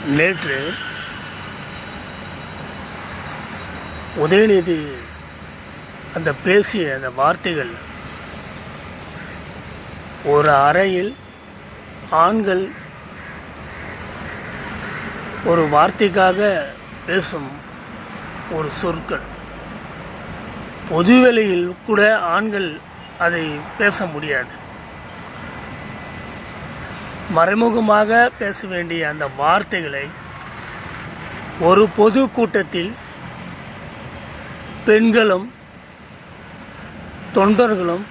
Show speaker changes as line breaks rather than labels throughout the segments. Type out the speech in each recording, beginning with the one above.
நேற்று உதயநிதி அந்த பேசிய அந்த வார்த்தைகள், ஒரு அறையில் ஆண்கள் ஒரு வார்த்தைக்காக பேசும் ஒரு சொற்கள், பொதுவெளியில் கூட ஆண்கள் அதை பேச முடியாது. மறைமுகமாக பேச வேண்டிய அந்த வார்த்தைகளை ஒரு பொது கூட்டத்தில் பெண்களும் தொண்டர்களும்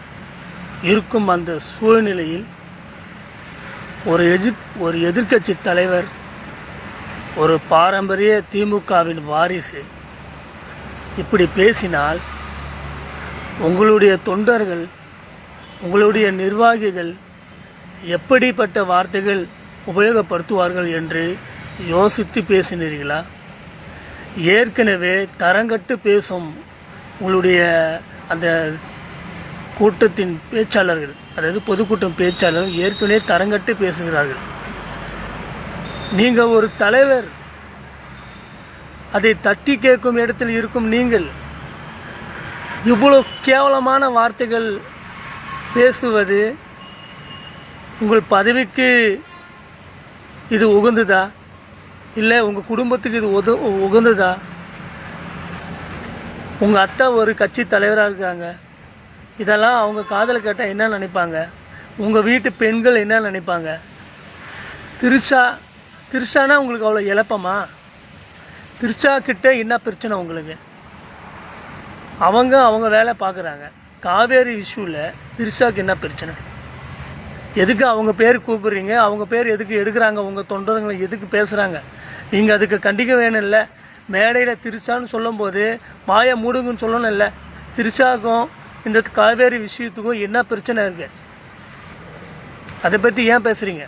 இருக்கும் அந்த சூழ்நிலையில் ஒரு எதிர்க்கட்சி தலைவர், ஒரு பாரம்பரிய திமுகவின் வாரிசு இப்படி பேசினால் உங்களுடைய தொண்டர்கள், உங்களுடைய நிர்வாகிகள் எப்படிப்பட்ட வார்த்தைகள் உபயோகப்படுத்துவார்கள் என்று யோசித்து பேசினீர்களா? ஏற்கனவே தரங்கட்டு பேசும் உங்களுடைய அந்த கூட்டத்தின் பேச்சாளர்கள், அதாவது பொதுக்கூட்டம் பேச்சாளர்கள் ஏற்கனவே தரங்கட்டு பேசுகிறார்கள். நீங்கள் ஒரு தலைவர், அதை தட்டி கேட்கும் இடத்தில் இருக்கும் நீங்கள் இவ்வளோ கேவலமான வார்த்தைகள் பேசுவது உங்கள் பதவிக்கு இது உகந்ததா? இல்லை உங்கள் குடும்பத்துக்கு இது உகந்ததா? உங்கள் அத்தை ஒரு கட்சி தலைவராக இருக்காங்க, இதெல்லாம் அவங்க காதில் கேட்டால் என்ன நினைப்பாங்க? உங்கள் வீட்டு பெண்கள் என்ன நினைப்பாங்க? திருஷானா உங்களுக்கு அவ்வளோ இழப்பமா? திருஷா கிட்ட என்ன பிரச்சனை உங்களுக்கு? அவங்க வேலை பார்க்குறாங்க. காவேரி இஷ்யூவில் திருஷாவுக்கு என்ன பிரச்சனை? எதுக்கு அவங்க பேர் கூப்பிட்றீங்க? அவங்க பேர் எதுக்கு எடுக்கிறாங்க? உங்கள் தொண்டர்களை எதுக்கு பேசுகிறாங்க? நீங்கள் அதுக்கு கண்டிக்க வேணும் இல்லை? மேடையில் திருச்சான்னு சொல்லும்போது வாயை மூடுங்கன்னு சொல்லணும் இல்லை? திருச்சாவுக்கும் இந்த காவேரி விஷயத்துக்கும் என்ன பிரச்சனை இருக்குது? அதை பற்றி ஏன் பேசுகிறீங்க?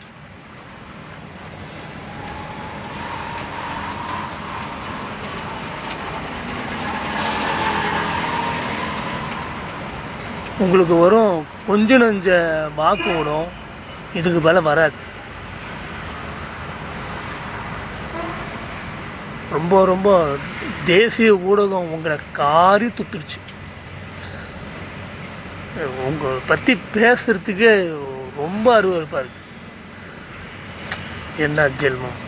உங்களுக்கு வரும் கொஞ்சம் நெஞ்ச வாக்கு விடும், இதுக்கு மேலே வராது. ரொம்ப ரொம்ப தேசிய ஊடகம் உங்களை காரி துப்பிடுச்சு. உங்களை பற்றி பேசுகிறதுக்கே ரொம்ப அருவருப்பாக இருக்குது. என்ன ஜென்மம்!